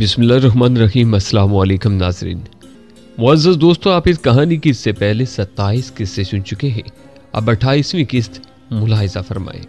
बिस्मिल्लाहिर्रहमानिर्रहीम। अस्सलाम वालेकुम नाज़रीन। मुअज़्ज़ज़ दोस्तों, आप इस कहानी की इससे पहले 27 किस्से सुन चुके हैं। अब 28वीं किस्त मुलाहिज़ा फरमाएं।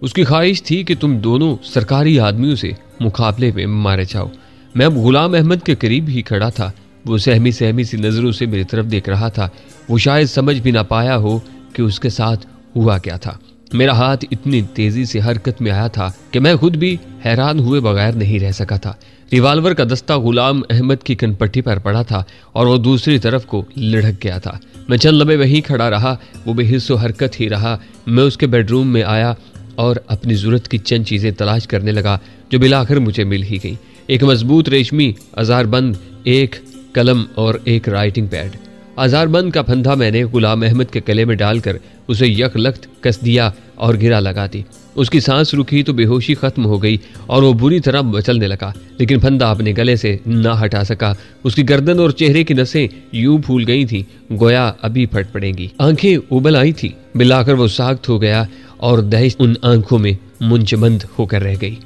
उसकी ख्वाहिश थी कि तुम दोनों सरकारी आदमियों से मुकाबले में मारे जाओ। मैं अब गुलाम अहमद के करीब ही खड़ा था। वो सहमी सहमी सी नज़रों से मेरी तरफ देख रहा था। वो शायद समझ भी ना पाया हो कि उसके साथ हुआ क्या था। मेरा हाथ इतनी तेजी से हरकत में आया था कि मैं खुद भी हैरान हुए बगैर नहीं रह सका था। रिवाल्वर का दस्ता गुलाम अहमद की कनपट्टी पर पड़ा था और वो दूसरी तरफ को लढ़क गया था। मैं चंद लम्हे वहीं खड़ा रहा। वो बेहिस्सो हरकत ही रहा। मैं उसके बेडरूम में आया और अपनी ज़रूरत की चंद चीज़ें तलाश करने लगा, जो बिलाखिर मुझे मिल ही गई। एक मजबूत रेशमी अज़ारबंद, एक कलम और एक राइटिंग पैड। अज़ारबंद का फंदा मैंने गुलाम अहमद के गले में डालकर उसे यकलख्त कस दिया और गिरा लगा दी। उसकी सांस रुकी तो बेहोशी खत्म हो गई और वो बुरी तरह मचलने लगा, लेकिन फंदा अपने गले से ना हटा सका। उसकी गर्दन और चेहरे की नसें यूं फूल गई थी गोया अभी फट पड़ेंगी। आंखें उबल आई थी। मिलाकर वो साख्त हो गया और दहिश उन आंखों में मुंजमंद होकर रह गई।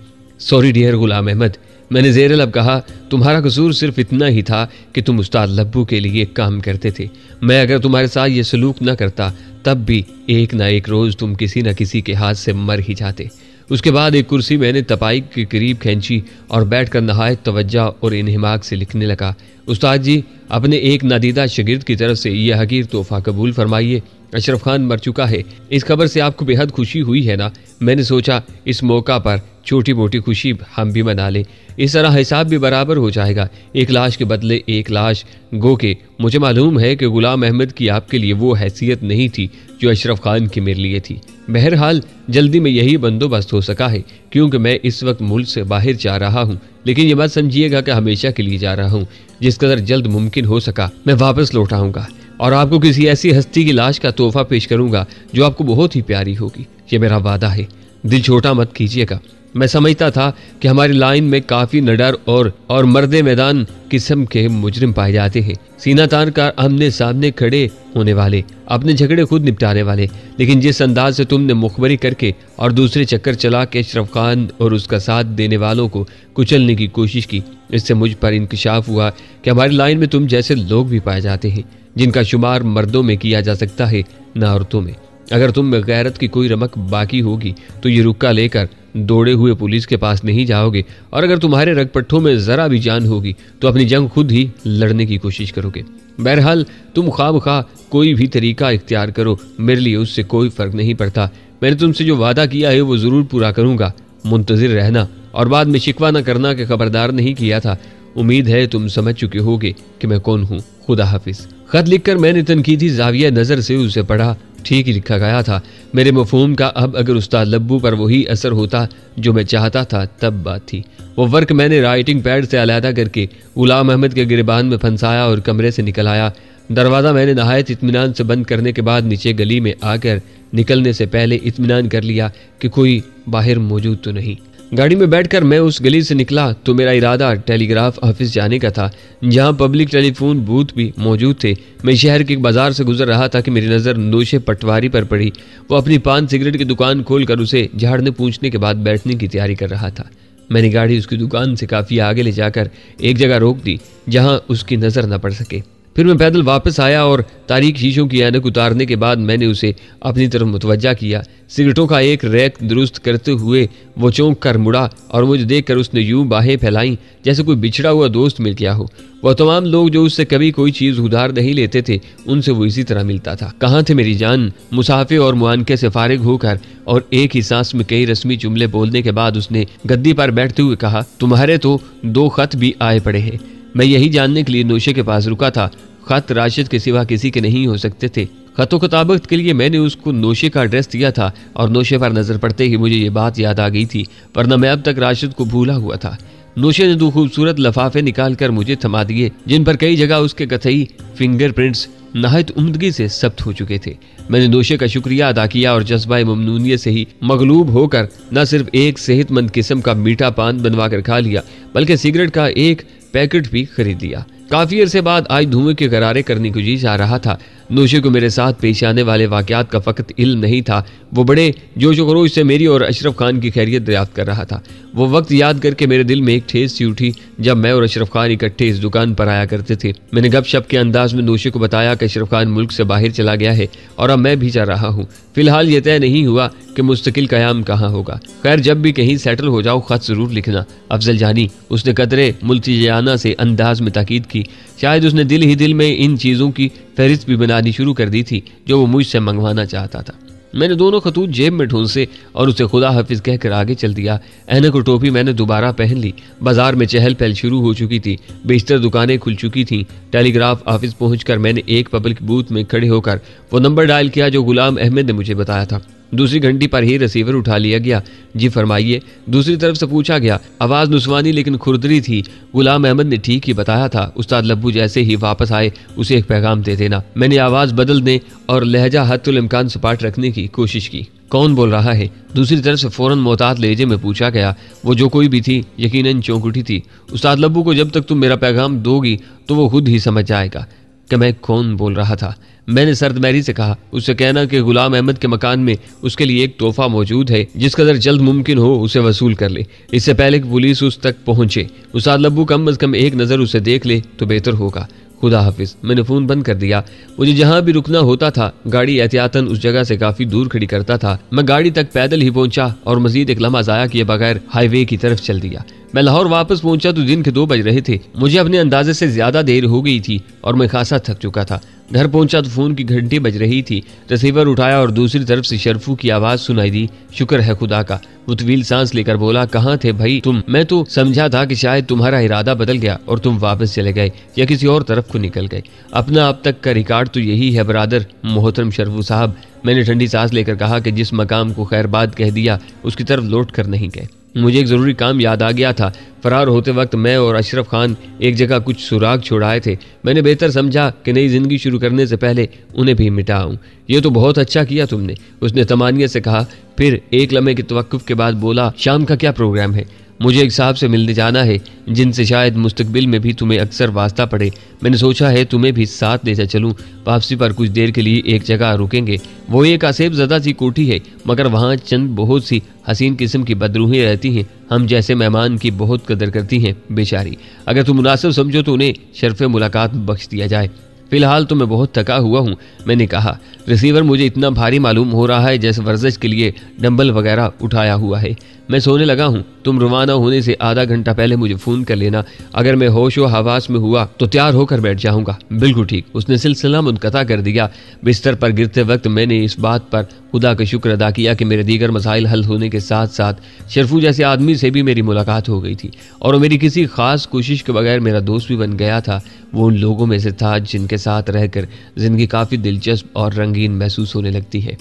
सॉरी डियर गुलाम अहमद, मैंने ज़ेर लब कहा। तुम्हारा कसूर सिर्फ इतना ही था कि तुम उस्ताद लब्बू के लिए काम करते थे। मैं अगर तुम्हारे साथ ये सलूक न करता तब भी एक ना एक रोज़ तुम किसी न किसी के हाथ से मर ही जाते। उसके बाद एक कुर्सी मैंने तपाई के करीब खींची और बैठकर नहायत तवज्जो और इन्हिमाक से लिखने लगा। उस्ताद जी, अपने एक नादीदा शागिर्द की तरफ से यह हकीर तोहफा कबूल फरमाइए। अशरफ खान मर चुका है। इस खबर से आपको बेहद खुशी हुई है ना? मैंने सोचा इस मौका पर छोटी मोटी खुशी हम भी मना लें। इस तरह हिसाब भी बराबर हो जाएगा। एक लाश के बदले एक लाश। गो के मुझे मालूम है कि गुलाम अहमद की आपके लिए वो हैसियत नहीं थी जो अशरफ खान की मेरे लिए थी। बहरहाल जल्दी में यही बंदोबस्त हो सका है, क्योंकि मैं इस वक्त मुल्क से बाहर जा रहा हूँ। लेकिन ये मत समझिएगा कि हमेशा के लिए जा रहा हूँ। जिस कदर जल्द मुमकिन हो सका मैं वापस लौट आऊँगा और आपको किसी ऐसी हस्ती की लाश का तोहफा पेश करूँगा जो आपको बहुत ही प्यारी होगी। ये मेरा वादा है। दिल छोटा मत कीजिएगा। मैं समझता था कि हमारी लाइन में काफ़ी निडर और मर्दे मैदान किस्म के मुजरिम पाए जाते हैं, सीना तान कर आमने सामने खड़े होने वाले, अपने झगड़े खुद निपटाने वाले। लेकिन जिस अंदाज से तुमने मुखबरी करके और दूसरे चक्कर चला के अशरफ खान और उसका साथ देने वालों को कुचलने की कोशिश की, इससे मुझ पर इंकशाफ हुआ कि हमारी लाइन में तुम जैसे लोग भी पाए जाते हैं, जिनका शुमार मर्दों में किया जा सकता है न औरतों में। अगर तुम में गैरत की कोई रमक बाकी होगी तो ये रुक्का लेकर दौड़े हुए पुलिस के पास नहीं जाओगे, और अगर तुम्हारे रगपट्टों में ज़रा भी जान होगी तो अपनी जंग खुद ही लड़ने की कोशिश करोगे। बहरहाल तुम ख्वाह कोई भी तरीका इख्तियार करो, मेरे लिए उससे कोई फ़र्क नहीं पड़ता। मैंने तुमसे जो वादा किया है वो ज़रूर पूरा करूँगा। मुंतज़िर रहना और बाद में शिकवा न करना कि खबरदार नहीं किया था। उम्मीद है तुम समझ चुके होगे कि मैं कौन हूँ। खुदा हाफिज़। खत लिखकर मैंने तनकीदी जाविया नज़र से उसे पढ़ा। ठीक ही लिखा गया था। मेरे मफहूम का अब अगर उस्ताद लब्बू पर वही असर होता जो मैं चाहता था तब बात थी। वो वर्क मैंने राइटिंग पैड से अलहदा करके गुलाम अहमद के गिरबान में फंसाया और कमरे से निकल आया। दरवाज़ा मैंने नहायत इत्मीनान से बंद करने के बाद नीचे गली में आकर निकलने से पहले इत्मीनान कर लिया कि कोई बाहर मौजूद तो नहीं। गाड़ी में बैठकर मैं उस गली से निकला तो मेरा इरादा टेलीग्राफ ऑफिस जाने का था, जहां पब्लिक टेलीफोन बूथ भी मौजूद थे। मैं शहर के एक बाजार से गुजर रहा था कि मेरी नज़र नोशे पटवारी पर पड़ी। वो अपनी पान सिगरेट की दुकान खोलकर उसे झाड़ने पूछने के बाद बैठने की तैयारी कर रहा था। मैंने गाड़ी उसकी दुकान से काफ़ी आगे ले जाकर एक जगह रोक दी जहाँ उसकी नज़र न पड़ सके। फिर मैं पैदल वापस आया और तारीख शीशों की ऐनक उतारने के बाद मैंने उसे अपनी तरफ मुतवज्जा किया। सिगरेटों का एक रैक दुरुस्त करते हुए वो चौंक कर मुड़ा और मुझे देखकर उसने यूं बाहें फैलाईं जैसे कोई बिछड़ा हुआ दोस्त मिल गया हो। वह तमाम लोग जो उससे कभी कोई चीज़ उधार नहीं लेते थे, उनसे वो इसी तरह मिलता था। कहाँ थे मेरी जान? मुसाफे और मुआनके से फारिग होकर और एक ही सांस में कई रस्मी जुमले बोलने के बाद उसने गद्दी पर बैठते हुए कहा, तुम्हारे तो 2 खत भी आए पड़े हैं। मैं यही जानने के लिए नोशे के पास रुका था। खत राशिद के सिवा किसी के नहीं हो सकते थे। खतों खताबत के लिए मैंने उसको नोशे का एड्रेस दिया था और नोशे पर नजर पड़ते ही मुझे ये बात याद आ गई थी, वरना मैं अब तक राशिद को भूला हुआ था। नोशे ने 2 खूबसूरत लफाफे निकाल कर मुझे थमा दिए, जिन पर कई जगह उसके कथई फिंगरप्रिंट्स नहायत उम्दगी से सब्त हो चुके थे। मैंने नोशे का शुक्रिया अदा किया और जज्बा ममनूनियत से ही मगलूब होकर न सिर्फ एक सेहतमंद किस्म का मीठा पान बनवा कर खा लिया, बल्कि सिगरेट का एक पैकेट भी खरीद लिया। काफ़ी अरसे बाद आज धुएं के गरारे करने को जी जा रहा था। नोशे को मेरे साथ पेश आने वाले वाक़यात का फ़कत इल्म नहीं था, वो बड़े जोश व खरोश से मेरी और अशरफ खान की खैरियत दरियाफ्त कर रहा था। वो वक्त याद करके मेरे दिल में एक ठेस सी उठी जब मैं और अशरफ खान इकट्ठे इस दुकान पर आया करते थे। मैंने गपशप के अंदाज में नौशे को बताया कि अशरफ खान मुल्क से बाहर चला गया है और अब मैं भी जा रहा हूँ। फिलहाल ये तय नहीं हुआ कि मुस्तकिल कयाम कहाँ होगा। खैर, जब भी कहीं सेटल हो जाओ खत जरूर लिखना। अफजल जानी, उसने कदरे मुल्तिजाना से अंदाज में ताकीद की। शायद उसने दिल ही दिल में इन चीज़ों की फहरिस्त भी बनानी शुरू कर दी थी जो वो मुझसे मंगवाना चाहता था। मैंने दोनों खतूत जेब में ढूंढे और उसे खुदा हाफिज कहकर आगे चल दिया। ऐनक और टोपी मैंने दोबारा पहन ली। बाजार में चहल पहल शुरू हो चुकी थी। बेशतर दुकानें खुल चुकी थीं। टेलीग्राफ ऑफिस पहुंचकर मैंने एक पब्लिक बूथ में खड़े होकर वो नंबर डायल किया जो गुलाम अहमद ने मुझे बताया था। दूसरी घंटी पर ही रिसीवर उठा लिया गया। जी फरमाइए, दूसरी तरफ से पूछा गया। आवाज़ नुस्वानी लेकिन खुरदरी थी। गुलाम अहमद ने ठीक ही बताया था। उस्ताद लब्बू जैसे ही वापस आए उसे एक पैगाम दे देना। मैंने आवाज़ बदलने और लहजा हद्दुल इम्कान सपाट रखने की कोशिश की। कौन बोल रहा है? दूसरी तरफ से फौरन मोहतात लहजे में पूछा गया। वो जो कोई भी थी यकीनन चौंक उठी थी। उस्ताद लब्बू को जब तक तुम मेरा पैगाम दोगी तो वो खुद ही समझ जाएगा कि मैं कौन बोल रहा था। मैंने सर्दमैरी से कहा, उससे कहना कि गुलाम अहमद के मकान में उसके लिए एक तोहफा मौजूद है जिस कदर जल्द मुमकिन हो उसे वसूल कर ले, इससे पहले कि पुलिस उस तक पहुंचे। उस्ताद लब्बू कम अज कम एक नज़र उसे देख ले तो बेहतर होगा। खुदा हाफिज। मैंने फ़ोन बंद कर दिया। मुझे जहां भी रुकना होता था गाड़ी एहतियातन उस जगह से काफ़ी दूर खड़ी करता था। मैं गाड़ी तक पैदल ही पहुंचा और मजीद एक लम्हा ज़ाया किए बगैर हाईवे की तरफ चल दिया। मैं लाहौर वापस पहुंचा तो दिन के 2 बज रहे थे। मुझे अपने अंदाजे से ज्यादा देर हो गई थी और मैं खासा थक चुका था। घर पहुंचा तो फोन की घंटी बज रही थी। रिसीवर उठाया और दूसरी तरफ से शरफू की आवाज सुनाई दी। शुक्र है खुदा का। वो तवील सांस लेकर बोला, कहाँ थे भाई तुम? मैं तो समझा था कि शायद तुम्हारा इरादा बदल गया और तुम वापस चले गए या किसी और तरफ को निकल गए। अपना अब तक का रिकॉर्ड तो यही है बरादर मोहतरम शरफू साहब। मैंने ठंडी सांस लेकर कहा कि जिस मकाम को खैरबाद कह दिया उसकी तरफ लौट कर नहीं गए। मुझे एक ज़रूरी काम याद आ गया था। फरार होते वक्त मैं और अशरफ खान एक जगह कुछ सुराग छोड़ाए थे। मैंने बेहतर समझा कि नई ज़िंदगी शुरू करने से पहले उन्हें भी मिटाऊं। ये तो बहुत अच्छा किया तुमने, उसने तमानियत से कहा। फिर एक लम्हे के तवक्कुफ के बाद बोला, शाम का क्या प्रोग्राम है? मुझे एक साहब से मिलने जाना है जिनसे शायद मुस्तकबिल में भी तुम्हें अक्सर वास्ता पड़े। मैंने सोचा है तुम्हें भी साथ लेकर चलूं। वापसी पर कुछ देर के लिए एक जगह रुकेंगे। वो एक आसेब ज़दा सी कोठी है मगर वहाँ चंद बहुत सी हसीन किस्म की बदरूहें रहती हैं। हम जैसे मेहमान की बहुत कदर करती हैं बेचारी। अगर तुम मुनासिब समझो तो उन्हें शर्फ़ मुलाकात बख्श दिया जाए। फिलहाल तो मैं बहुत थका हुआ हूँ, मैंने कहा। रिसीवर मुझे इतना भारी मालूम हो रहा है जैसे वर्जिश के लिए डंबल वगैरह उठाया हुआ है। मैं सोने लगा हूँ। तुम रवाना होने से आधा घंटा पहले मुझे फ़ोन कर लेना। अगर मैं होश व हवास में हुआ तो तैयार होकर बैठ जाऊँगा। बिल्कुल ठीक, उसने सिलसिला मुनक़ता कर दिया। बिस्तर पर गिरते वक्त मैंने इस बात पर खुदा का शुक्र अदा किया कि मेरे दीगर मसाइल हल होने के साथ साथ शरफू जैसे आदमी से भी मेरी मुलाकात हो गई थी और मेरी किसी खास कोशिश के बगैर मेरा दोस्त भी बन गया था। वो उन लोगों में से था जिनके साथ रहकर ज़िंदगी काफ़ी दिलचस्प और रंगीन महसूस होने लगती है।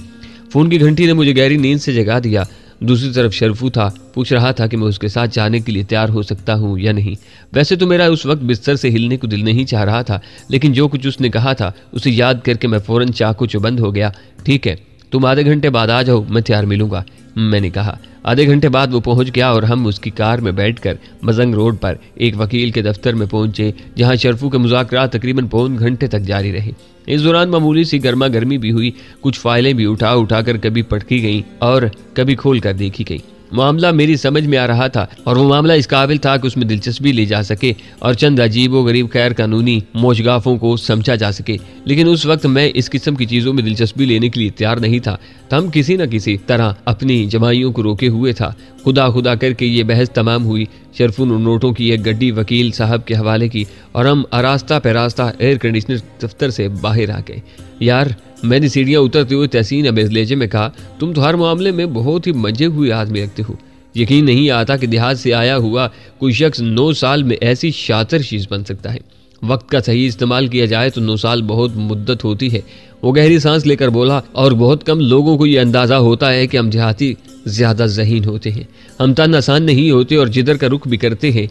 फ़ोन की घंटी ने मुझे गहरी नींद से जगा दिया। दूसरी तरफ शरफू था, पूछ रहा था कि मैं उसके साथ जाने के लिए तैयार हो सकता हूँ या नहीं। वैसे तो मेरा उस वक्त बिस्तर से हिलने को दिल नहीं चाह रहा था, लेकिन जो कुछ उसने कहा था उसे याद करके मैं फ़ौरन चाकू चुबंद हो गया। ठीक है, तुम आधे घंटे बाद आ जाओ, मैं तैयार मिलूंगा, मैंने कहा। आधे घंटे बाद वो पहुंच गया और हम उसकी कार में बैठकर मजंग रोड पर एक वकील के दफ्तर में पहुंचे जहां शरफू के मुज़ाकरात तकरीबन पौन घंटे तक जारी रहे। इस दौरान मामूली सी गर्मा गर्मी भी हुई। कुछ फाइलें भी उठा कर कभी पटकी गईं और कभी खोल कर देखी गईं। मामला मेरी समझ में आ रहा था और वो मामला इस काबिल था कि उसमें दिलचस्पी ली जा सके और चंद अजीबो गरीब खैर कानूनी मोशगाफों को समझा जा सके। लेकिन उस वक्त मैं इस किस्म की चीज़ों में दिलचस्पी लेने के लिए तैयार नहीं था। हम किसी न किसी तरह अपनी जमाइयों को रोके हुए था। खुदा करके ये बहस तमाम हुई। शरफू ने नोटों की एक गड्डी वकील साहब के हवाले की और हम आरास्ता पैरास्ता एयर कंडीशनर दफ्तर से बाहर आ गए। यार, मैंने सीढ़ियाँ उतरते हुए तहसीन अबेज लहजे में कहा, तुम तो हर मामले में बहुत ही मजे हुए आदमी रखते हो। यकीन नहीं आता कि देहात से आया हुआ कोई शख्स 9 साल में ऐसी शातिर चीज़ बन सकता है। वक्त का सही इस्तेमाल किया जाए तो 9 साल बहुत मुद्दत होती है। वो गहरी सांस लेकर बोला, और बहुत कम लोगों को ये अंदाज़ा होता है कि हम देहाती ज़्यादा ज़हीन होते हैं। हम तन आसान नहीं होते और जिधर का रुख भी करते हैं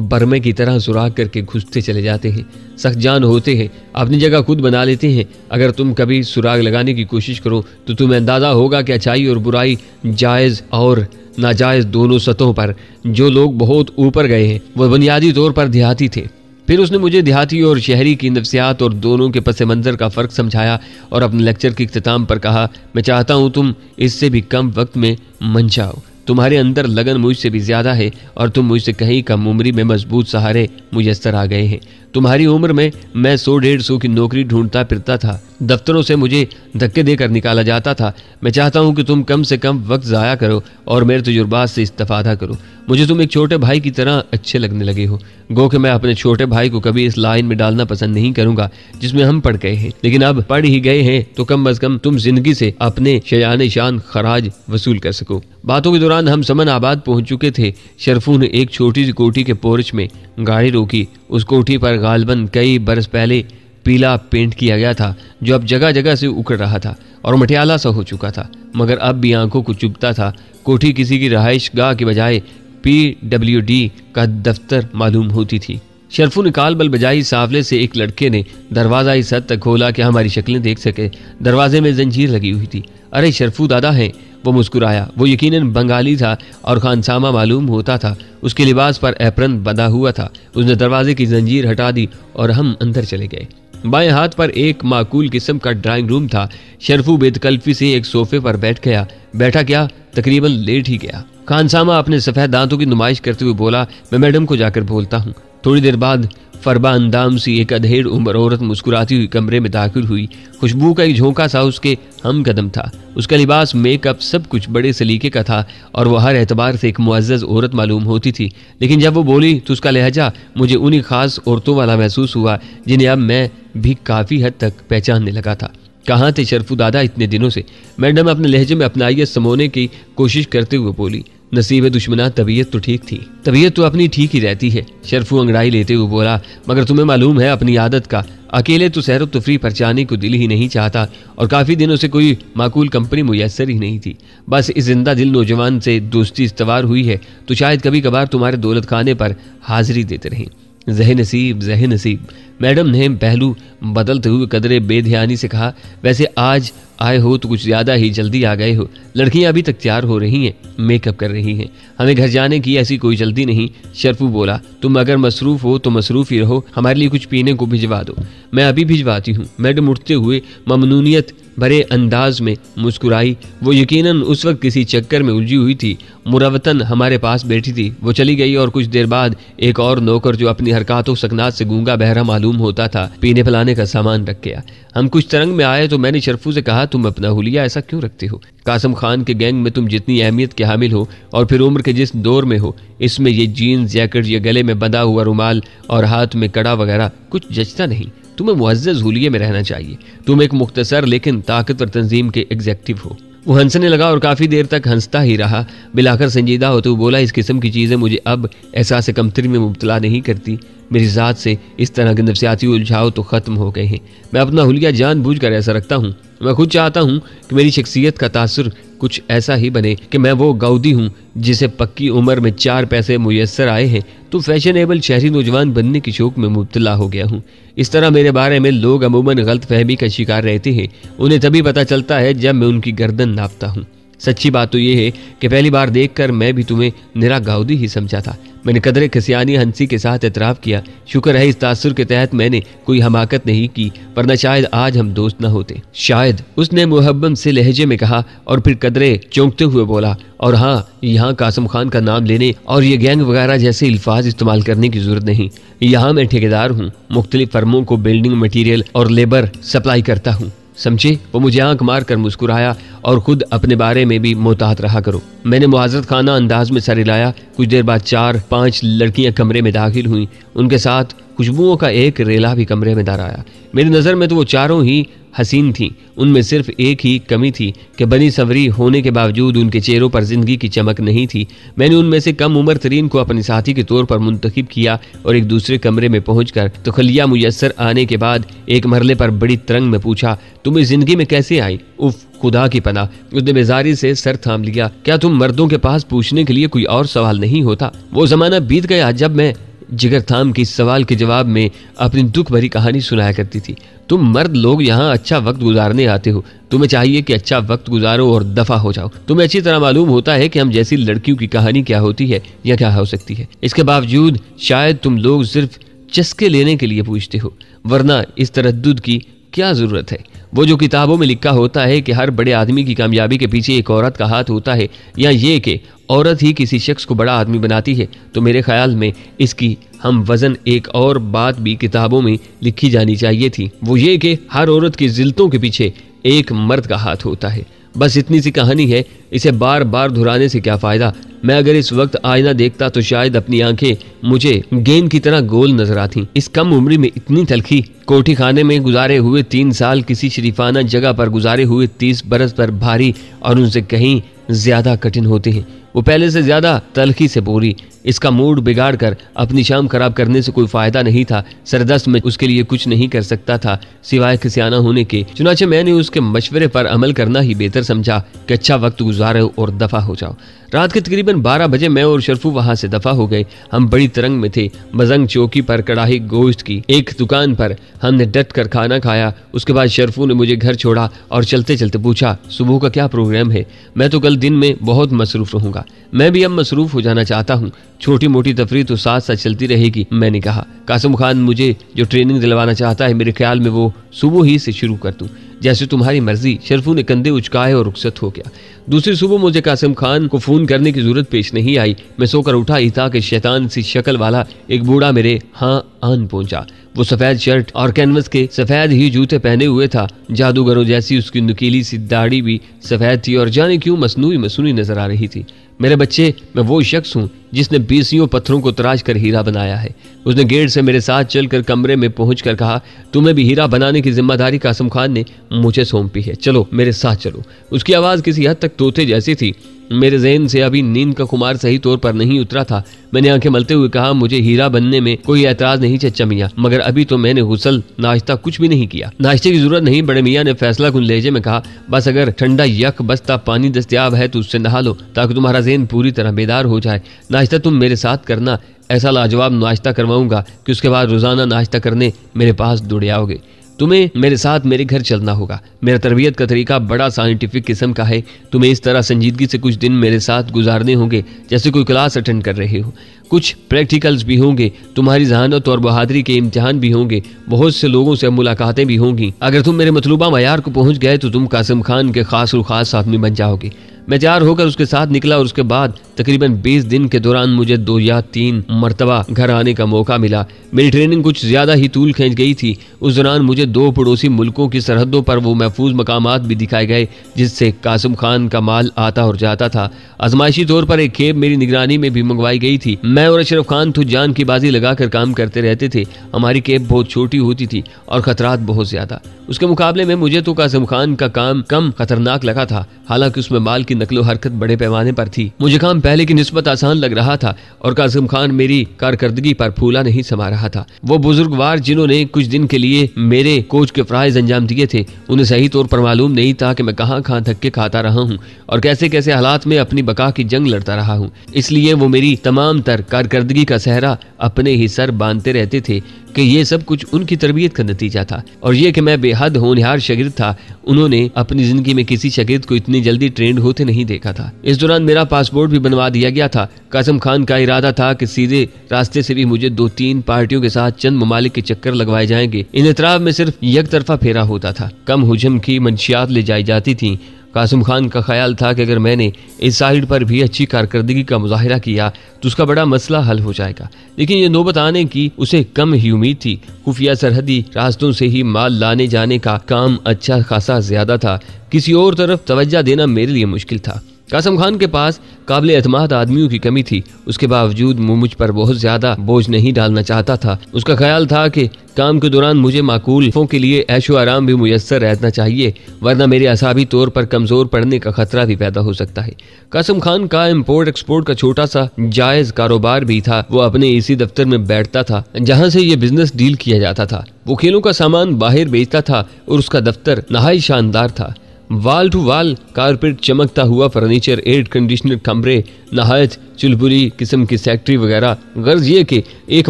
बरमे की तरह सुराग करके घुसते चले जाते हैं। सख्त जान होते हैं, अपनी जगह खुद बना लेते हैं। अगर तुम कभी सुराग लगाने की कोशिश करो तो तुम्हें अंदाज़ा होगा कि अच्छाई और बुराई, जायज़ और नाजायज़ दोनों सतहों पर जो लोग बहुत ऊपर गए हैं वो बुनियादी तौर पर देहाती थे। फिर उसने मुझे देहाती और शहरी की नफ्सियात और दोनों के पस मंज़र का फ़र्क समझाया और अपने लेक्चर के इख्तिताम पर कहा, मैं चाहता हूँ तुम इससे भी कम वक्त में मन जाओ। तुम्हारे अंदर लगन मुझसे भी ज्यादा है और तुम मुझसे कहीं कम उम्री में मजबूत सहारे मुयस्सर आ गए हैं। तुम्हारी उम्र में मैं 100-150 की नौकरी ढूंढता फिरता था, दफ्तरों से मुझे धक्के देकर निकाला जाता था। मैं चाहता हूं कि तुम कम से कम वक्त ज़ाया करो और मेरे तजुर्बात से इस्तेफादा करो। मुझे तुम एक छोटे भाई की तरह अच्छे लगने लगे हो। गो कि मैं अपने छोटे भाई को कभी इस लाइन में डालना पसंद नहीं करूंगा जिसमें हम पढ़ गए हैं, लेकिन अब पढ़ ही गए हैं तो कम अज कम तुम जिंदगी से अपने शयान शान खराज वसूल कर सको। बातों के दौरान हम समन आबाद पहुंच चुके थे। शरफू ने एक छोटी सी कोठी के पोर्च में गाड़ी रोकी। उस कोठी पर गालबन कई बरस पहले पीला पेंट किया गया था जो अब जगह जगह से उखड़ रहा था और मटियाला सा हो चुका था, मगर अब भी आंखों को चुभता था। कोठी किसी की रहाइश गाह के बजाय PWD का दफ्तर मालूम होती थी। शरफू ने काल बल बजाई। सावले से एक लड़के ने दरवाजा इस हद तक खोला कि हमारी शक्लें देख सके। दरवाजे में जंजीर लगी हुई थी। अरे शरफू दादा हैं। वो मुस्कुराया। वो यकीनन बंगाली था और खानसामा मालूम होता था। उसके लिबास पर एप्रन बंधा हुआ था। उसने दरवाजे की जंजीर हटा दी और हम अंदर चले गए। बाएं हाथ पर एक माकूल किस्म का ड्राइंग रूम था। शरफू बेतकल्फी से एक सोफे पर बैठ गया। बैठा क्या, तकरीबन लेट ही गया। खानसामा अपने सफ़ेद दांतों की नुमाइश करते हुए बोला, मैं मैडम को जाकर बोलता हूँ। थोड़ी देर बाद फरबा अंदाम सी एक अधेड़ उम्र औरत मुस्कुराती हुई कमरे में दाखिल हुई। खुशबू का एक झोंका सा उसके हम कदम था। उसका लिबास, मेकअप, सब कुछ बड़े सलीके का था और वह हर एतबार से एक मुअज़्ज़ज़ औरत मालूम होती थी। लेकिन जब वो बोली तो उसका लहजा मुझे उन्हीं खास औरतों वाला महसूस हुआ जिन्हें अब मैं भी काफ़ी हद तक पहचानने लगा था। कहाँ थे शरफू दादा इतने दिनों से? मैडम अपने लहजे में अपनाइयत समोने की कोशिश करते हुए बोली। नसीब दुश्मना, तबीयत तो ठीक थी। तबीयत तो अपनी ठीक ही रहती है, शरफू अंगड़ाई लेते हुए बोला, मगर तुम्हें मालूम है अपनी आदत का। अकेले तो सैर तफरी पर जाने को दिल ही नहीं चाहता और काफ़ी दिनों से कोई माकूल कंपनी मुयस्सर ही नहीं थी। बस इस जिंदा दिल नौजवान से दोस्ती इस्तवार हुई है तो शायद कभी कभार तुम्हारे दौलत खाने पर हाजिरी देते रहें। ज़ह नसीब, ज़ह नसीब, मैडम ने पहलू बदलते हुए कदरे बेध्यानी से कहा। वैसे आज आए हो तो कुछ ज़्यादा ही जल्दी आ गए हो। लड़कियां अभी तक तैयार हो रही हैं, मेकअप कर रही हैं। हमें घर जाने की ऐसी कोई जल्दी नहीं। शरफू बोला, तुम अगर मसरूफ़ हो तो मसरूफ़ ही रहो, हमारे लिए कुछ पीने को भिजवा दो। मैं अभी भिजवाती हूँ। मैडम उठते हुए ममनूनियत भरे अंदाज में मुस्कुराई। वो यकीनन उस वक्त किसी चक्कर में उलझी हुई थी। मुरवतन हमारे पास बैठी थी। वो चली गई और कुछ देर बाद एक और नौकर जो अपनी हरकतों सकनात से गूंगा बहरा मालूम होता था, पीने पिलाने का सामान रख गया। हम कुछ तरंग में आए तो मैंने शरफू से कहा, तुम अपना हुलिया ऐसा क्यों रखते हो? कासम खान के गैंग में तुम जितनी अहमियत के हामिल हो और फिर उम्र के जिस दौर में हो, इसमें ये जीन्स जैकेट, ये गले में बंधा हुआ रुमाल और हाथ में कड़ा वगैरह कुछ जचता नहीं। तुम्हें मुअज़्ज़ज़ हुलिये में रहना चाहिए। तुम एक मुख्तसर लेकिन ताकतवर तंजीम के एग्जेक्टिव हो। वो हंसने लगा और काफ़ी देर तक हंसता ही रहा। बिलाकर संजीदा होते हुए बोला, इस किस्म की चीज़ें मुझे अब एहसास कमतरी में मुब्तला नहीं करती। मेरी ज़ात से इस तरह के नफ्सियाती उलझाव तो ख़त्म हो गए हैं। मैं अपना हुलिया जानबूझकर ऐसा रखता हूँ। मैं खुद चाहता हूँ कि मेरी शख्सियत का तासुर कुछ ऐसा ही बने कि मैं वो गाउदी हूँ जिसे पक्की उम्र में 4 पैसे मुयस्सर आए हैं तो फैशनेबल शहरी नौजवान बनने की शौक में मुब्तला हो गया हूँ। इस तरह मेरे बारे में लोग अमूमन गलत फहमी का शिकार रहते हैं। उन्हें तभी पता चलता है जब मैं उनकी गर्दन नापता हूँ। सच्ची बात तो ये है कि पहली बार देखकर मैं भी तुम्हें निरा गाउदी ही समझा था। मैंने कदरे खसियानी हंसी के साथ एतराफ़ किया। शुक्र है इस तासुर के तहत मैंने कोई हमाकत नहीं की, वरना शायद आज हम दोस्त न होते। शायद, उसने मुहब्बत से लहजे में कहा और फिर कदरे चौंकते हुए बोला, और हाँ, यहाँ कासम खान का नाम लेने और ये गैंग वगैरह जैसे अल्फाज इस्तेमाल करने की जरूरत नहीं। यहाँ मैं ठेकेदार हूँ, मुख्तलिफ फर्मों को बिल्डिंग मटीरियल और लेबर सप्लाई करता हूँ, समझे? वो मुझे आंख मार कर मुस्कुराया, और खुद अपने बारे में भी मोहतात रहा करो। मैंने मुआज़रत खाना अंदाज में सर हिलाया। कुछ देर बाद 4-5 लड़कियां कमरे में दाखिल हुईं। उनके साथ खुशबुओं का एक रेला भी कमरे में दर आया। मेरी नज़र में तो वो चारों ही हसीन थीं। उनमें सिर्फ एक ही कमी थी कि बनी सवरी होने के बावजूद उनके चेहरों पर जिंदगी की चमक नहीं थी। मैंने उनमें से कम उम्र तरीन को अपने साथी के तौर पर मुंतखब किया और एक दूसरे कमरे में पहुंचकर तखलिया मुयस्सर आने के बाद एक मरले पर बड़ी तरंग में पूछा, तुम इस जिंदगी में कैसे आई? उफ, खुदा की पनाह। उसने बेजारी से सर थाम लिया। क्या तुम मर्दों के पास पूछने के लिए कोई और सवाल नहीं होता? वो जमाना बीत गया जब मैं जिगर थाम के सवाल के जवाब में अपनी दुख भरी कहानी सुनाया करती थी। तुम मर्द लोग यहाँ अच्छा वक्त गुजारने आते हो। तुम्हें चाहिए कि अच्छा वक्त गुजारो और दफा हो जाओ। तुम्हें अच्छी तरह मालूम होता है कि हम जैसी लड़कियों की कहानी क्या होती है या क्या हो सकती है। इसके बावजूद शायद तुम लोग सिर्फ चस्के लेने के लिए पूछते हो, वरना इस तरद्दुद की क्या जरूरत है? वो जो किताबों में लिखा होता है कि हर बड़े आदमी की कामयाबी के पीछे एक औरत का हाथ होता है, या ये कि औरत ही किसी शख्स को बड़ा आदमी बनाती है, तो मेरे ख्याल में इसकी हम वजन एक और बात भी किताबों में लिखी जानी चाहिए थी, वो ये कि हर औरत की जिल्तों के पीछे एक मर्द का हाथ होता है। बस इतनी सी कहानी है, इसे बार बार दोहराने से क्या फ़ायदा। मैं अगर इस वक्त आईना देखता तो शायद अपनी आंखें मुझे गेंद की तरह गोल नजर आती। इस कम उम्री में इतनी तलखी, कोठी खाने में गुजारे हुए 3 साल, किसी शरीफाना जगह पर गुजारे हुए 30 बरस पर भारी और उनसे कहीं ज्यादा कठिन होते हैं। वो पहले से ज्यादा तलखी से बोरी। इसका मूड बिगाड़ कर अपनी शाम खराब करने से कोई फायदा नहीं था। सरदस्त में उसके लिए कुछ नहीं कर सकता था सिवाय खिसियाना होने के। चुनाचे मैंने उसके मशवरे पर अमल करना ही बेहतर समझा कि अच्छा वक्त गुजारो और दफा हो जाओ। रात के तकरीबन 12 बजे मैं और शरफू वहां से दफा हो गए। हम बड़ी तरंग में थे। मजंग चौकी पर कड़ाही गोश्त की एक दुकान पर हमने डट कर खाना खाया। उसके बाद शरफू ने मुझे घर छोड़ा और चलते चलते पूछा, सुबह का क्या प्रोग्राम है? मैं तो कल दिन में बहुत मसरूफ रहूंगा। मैं भी अब मसरूफ हो जाना चाहता हूँ। छोटी मोटी तफरीह तो साथ साथ चलती रहेगी। मैंने कहा, कासिम खान मुझे जो ट्रेनिंग दिलवाना चाहता है, मेरे ख्याल में वो सुबह ही से शुरू कर दूं। जैसे तुम्हारी मर्जी। शरफू ने कंधे उचकाए और रुखसत हो गया। दूसरी सुबह मुझे कासिम खान को फोन करने की जरूरत पेश नहीं आई। मैं सोकर उठा ही था कि शैतान सी शक्ल वाला एक बूढ़ा मेरे हाँ आन पहुंचा। वो सफेद शर्ट और कैनवस के सफेद ही जूते पहने हुए था। जादूगरों जैसी उसकी नुकीली सी दाढ़ी भी सफेद थी और जाने क्यों मसनूई नजर आ रही थी। मेरे बच्चे, मैं वो शख्स हूँ जिसने 20 पत्थरों को तराश कर हीरा बनाया है। उसने गेट से मेरे साथ चलकर कमरे में पहुंचकर कहा, तुम्हें भी हीरा बनाने की जिम्मेदारी कासिम खान ने मुझे सौंपी है, चलो मेरे साथ चलो। उसकी आवाज़ किसी हद तक तोते जैसी थी। मेरे जहन से अभी नींद का खुमार सही तौर पर नहीं उतरा था। मैंने आंखें मलते हुए कहा, मुझे हीरा बनने में कोई एतराज नहीं चच्चा मियाँ, मगर अभी तो मैंने गुसल नाश्ता कुछ भी नहीं किया। नाश्ते की जरूरत नहीं, बड़े मियाँ ने फैसला कुन लहजे में कहा। बस अगर ठंडा यक बस्ता पानी दस्तयाब है तो उससे नहा लो ताकि तुम्हारा जहन पूरी तरह बेदार हो जाए। नाश्ता तुम मेरे साथ करना, ऐसा लाजवाब नाश्ता करवाऊंगा कि उसके बाद रोजाना नाश्ता करने मेरे पास दौड़ आओगे। तुम्हें मेरे साथ मेरे घर चलना होगा। मेरा तरबियत का तरीका बड़ा साइंटिफिक किस्म का है। तुम्हें इस तरह संजीदगी से कुछ दिन मेरे साथ गुजारने होंगे जैसे कोई क्लास अटेंड कर रहे हो। कुछ प्रैक्टिकल्स भी होंगे, तुम्हारी जहानत और बहादुरी के इम्तिहान भी होंगे, बहुत से लोगों से मुलाकातें भी होंगी। अगर तुम मेरे मतलूबा मयार को पहुंच गए तो तुम कासिम खान के खास और खास आदमी बन जाओगे। मैं तैयार होकर उसके साथ निकला और उसके बाद तकरीबन 20 दिन के दौरान मुझे 2 या 3 मरतबा घर आने का मौका मिला। मेरी ट्रेनिंग कुछ ज्यादा ही तूल खींच गई थी। उस दौरान मुझे 2 पड़ोसी मुल्कों की सरहदों पर वो महफूज मकामात भी दिखाए गए जिससे कासिम खान का माल आता और जाता था। आजमाइशी तौर पर एक खेप मेरी निगरानी में भी मंगवाई गई थी। मैं और अशरफ खान तो जान की बाजी लगाकर काम करते रहते थे। हमारी खेप बहुत छोटी होती थी और खतरात बहुत ज्यादा। उसके मुकाबले में मुझे तो कासिम खान का काम कम खतरनाक लगा था, हालांकि उसमें माल की नकलो हरकत बड़े पैमाने पर थी। मुझे काम पहले की निस्बत आसान लग रहा था और कासिम खान मेरी कारकर्दगी पर फूला नहीं समा रहा था। वो बुजुर्गवार जिन्होंने कुछ दिन के लिए मेरे कोच के फराइज अंजाम दिए थे, उन्हें सही तौर पर मालूम नहीं था कि मैं कहाँ धक्के खाता रहा हूँ और कैसे कैसे हालात में अपनी बका की जंग लड़ता रहा हूँ। इसलिए वो मेरी तमाम तर कारकर्दगी का सहरा अपने ही सर बांधते रहते थे कि ये सब कुछ उनकी तरबियत का नतीजा था और ये कि मैं बेहद होनहार शागिर्द था। उन्होंने अपनी जिंदगी में किसी शागिर्द को इतनी जल्दी ट्रेंड होते नहीं देखा था। इस दौरान मेरा पासपोर्ट भी बनवा दिया गया था। कासिम खान का इरादा था कि सीधे रास्ते से भी मुझे 2-3 पार्टियों के साथ चंद ममालिक के चक्कर लगवाए जाएंगे। इन इतराफ में सिर्फ एक तरफा फेरा होता था, कम हुजम की मंशियात ले जाई जाती थी। कासिम खान का ख्याल था कि अगर मैंने इस साइड पर भी अच्छी कारकर्दगी का मुजाहिरा किया तो उसका बड़ा मसला हल हो जाएगा, लेकिन ये नौबत आने की उसे कम ही उम्मीद थी। खुफिया सरहदी रास्तों से ही माल लाने जाने का काम अच्छा खासा ज्यादा था। किसी और तरफ तवज्जो देना मेरे लिए मुश्किल था। कासिम खान के पास काबिल एतमाद आदमियों की कमी थी। उसके बावजूद वो मुझ पर बहुत ज्यादा बोझ नहीं डालना चाहता था। उसका ख्याल था कि काम के दौरान मुझे माकूलों के लिए ऐशो आराम भी मुयस्सर रहना चाहिए, वरना मेरे असाबी तौर पर कमजोर पड़ने का खतरा भी पैदा हो सकता है। कासिम खान का इम्पोर्ट एक्सपोर्ट का छोटा सा जायज कारोबार भी था। वो अपने इसी दफ्तर में बैठता था जहाँ से ये बिजनेस डील किया जाता था। वो खेलों का सामान बाहर बेचता था और उसका दफ्तर नहाई शानदार था। वाल टू वाल कारपेट, चमकता हुआ फर्नीचर, एयर कंडीशनर कमरे, नहायत चुलबुली किस्म की सेक्रेटरी वगैरह। गर्ज ये कि एक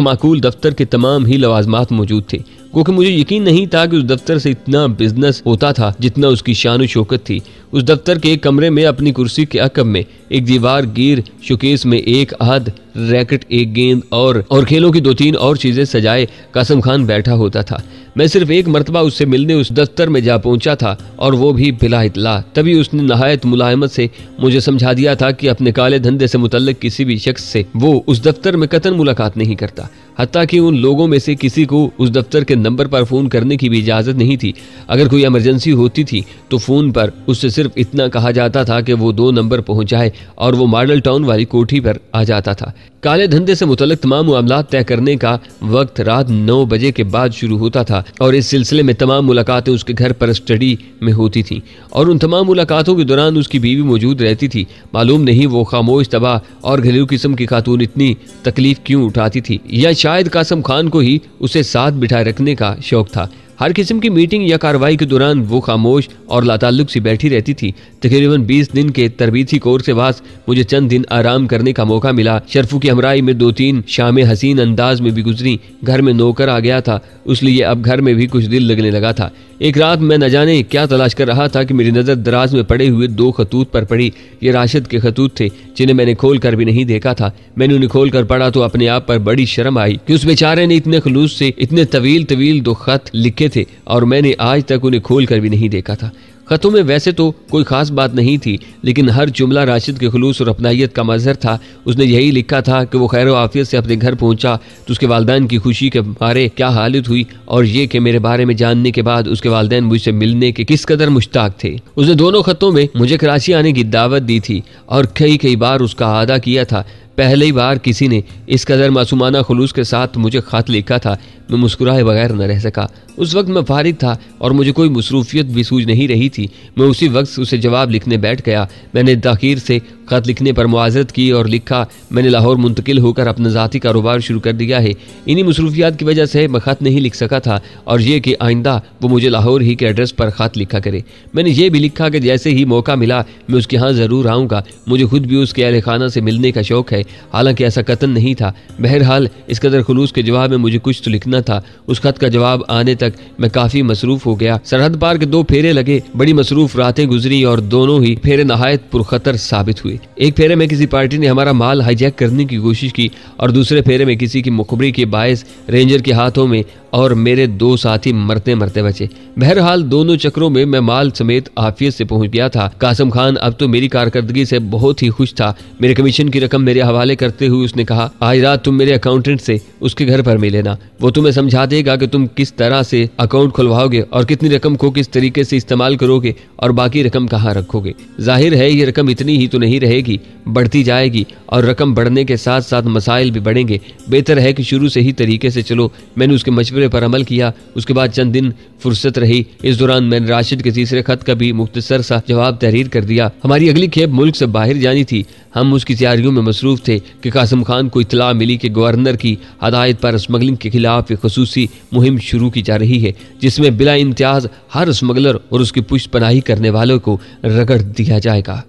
माकूल दफ्तर के तमाम ही लवाजमात मौजूद थे, क्योंकि मुझे यकीन नहीं था कि उस दफ्तर से इतना बिजनेस होता था जितना उसकी शान और शौकत थी। उस दफ्तर के एक कमरे में अपनी कुर्सी के अकब में एक दीवार गिर शोकेस में एक आध रैकेट, एक गेंद और खेलों की 2-3 और चीजें सजाए कासिम खान बैठा होता था। मैं सिर्फ एक मरतबा उससे मिलने उस दफ्तर में जा पहुंचा था और वो भी बिला इत्तला। तभी उसने नहायत मुलायमत से मुझे समझा दिया था कि अपने काले धंधे से मुतल्लिक किसी भी शख्स से वो उस दफ्तर में कतई मुलाकात नहीं करता। हत्ता कि उन लोगों में से किसी को उस दफ्तर के नंबर पर फ़ोन करने की भी इजाज़त नहीं थी। अगर कोई इमरजेंसी होती थी तो फ़ोन पर उससे सिर्फ इतना कहा जाता था कि वो 2 नंबर पहुंच जाए और वो मॉडल टाउन वाली कोठी पर आ जाता था। काले धंधे से मुतल्लिक तमाम मामलात तय करने का वक्त रात 9 बजे के बाद शुरू होता था और इस सिलसिले में तमाम मुलाकातें उसके घर पर स्टडी में होती थीं और उन तमाम मुलाकातों के दौरान उसकी बीवी मौजूद रहती थी। मालूम नहीं वो खामोश, तबाह और घरेलू किस्म की खातून इतनी तकलीफ क्यों उठाती थी, या शायद कासम खान को ही उसे साथ बिठाए रखने का शौक था। हर किस्म की मीटिंग या कार्रवाई के दौरान वो खामोश और लाताल्लुक सी बैठी रहती थी। तकरीबन 20 दिन के तरबीती कोर्स के बाद मुझे चंद दिन आराम करने का मौका मिला। शरफू की हमराही में 2-3 शामें हसीन अंदाज में भी गुजरी। घर में नौकर आ गया था, इसलिए अब घर में भी कुछ दिल लगने लगा था। एक रात मैं न जाने क्या तलाश कर रहा था कि मेरी नज़र दराज में पड़े हुए 2 खतूत पर पड़ी। ये राशिद के खतूत थे जिन्हें मैंने खोल कर भी नहीं देखा था। मैंने उन्हें खोल कर पढ़ा तो अपने आप पर बड़ी शर्म आई कि उस बेचारे ने इतने खुलूस से इतने तवील 2 खत लिखे थे और मैंने आज तक उन्हें खोल कर भी नहीं देखा था। खतों में वैसे तो कोई खास बात नहीं थी, लेकिन हर जुमला राशिद के खुलूस और अपनायत का मजहर था। उसने यही लिखा था कि वो खैर आफियत से अपने घर पहुंचा तो उसके वालिदैन की खुशी के बारे क्या हालत हुई और ये कि मेरे बारे में जानने के बाद उसके वालिदैन मुझसे मिलने के किस कदर मुश्ताक थे। उसने दोनों खतों में मुझे कराची आने की दावत दी थी और कई बार उसका आदा किया था। पहली बार किसी ने इस कदर मासूमाना खुलूस के साथ मुझे खत लिखा था। मैं मुस्कुराए बगैर न रह सका। उस वक्त मैं फारिग था और मुझे कोई मसरूफियत भी सूझ नहीं रही थी। मैं उसी वक्त उसे जवाब लिखने बैठ गया। मैंने ताखीर से खत लिखने पर मुआज़रत की और लिखा, मैंने लाहौर मुंतकिल होकर अपना ज़ाती कारोबार शुरू कर दिया है। इन्हीं मसरूफियात की वजह से मैं खत नहीं लिख सका था और ये कि आइंदा वो मुझे लाहौर ही के एड्रेस पर खत लिखा करे। मैंने ये भी लिखा कि जैसे ही मौका मिला मैं उसके यहाँ ज़रूर आऊँगा। मुझे खुद भी उसके अहल खाना से मिलने का शौक़ है, हालांकि ऐसा कतन नहीं था। बहरहाल इस कदर खुलूस के जवाब में मुझे कुछ तो लिखना था। उस खत का जवाब आने तक मैं काफ़ी मसरूफ़ हो गया। सरहद पार के 2 फेरे लगे, बड़ी मसरूफ़ रातें गुजरी और दोनों ही फेरे नहायत पुरखतर साबित हुए। एक फेरे में किसी पार्टी ने हमारा माल हाईजैक करने की कोशिश की और दूसरे फेरे में किसी की मुखबरी के बायस रेंजर के हाथों में और मेरे 2 साथी मरते मरते बचे। बहरहाल दोनों चक्रों में मैं माल समेत आफियत से पहुंच गया था। कासम खान अब तो मेरी कारकर्दगी से बहुत ही खुश था। मेरे कमीशन की रकम मेरे हवाले करते हुए उसने कहा, आज रात तुम मेरे अकाउंटेंट से उसके घर पर मिल लेना, वो तुम्हें समझा देगा कि तुम किस तरह से अकाउंट खुलवाओगे और कितनी रकम को किस तरीके से इस्तेमाल करोगे और बाकी रकम कहाँ रखोगे। जाहिर है ये रकम इतनी ही तो नहीं रहेगी, बढ़ती जाएगी और रकम बढ़ने के साथ साथ मसाइल भी बढ़ेंगे। बेहतर है कि शुरू से ही तरीके से चलो। मैंने उसके मशवरे पर अमल किया। उसके बाद चंद दिन फुर्सत रही। इस दौरान मैंने राशिद के तीसरे खत का भी मुख्तसर सा जवाब तहरीर कर दिया। हमारी अगली खेप मुल्क से बाहर जानी थी। हम उसकी तैयारियों में मसरूफ थे कि कासम खान को इत्तला मिली कि गवर्नर की हदायत पर स्मगलिंग के खिलाफ एक खसूसी मुहिम शुरू की जा रही है, जिसमें बिला इम्तियाज हर स्मगलर और उसकी पुष्ट पनाही करने वालों को रगड़ दिया जाएगा।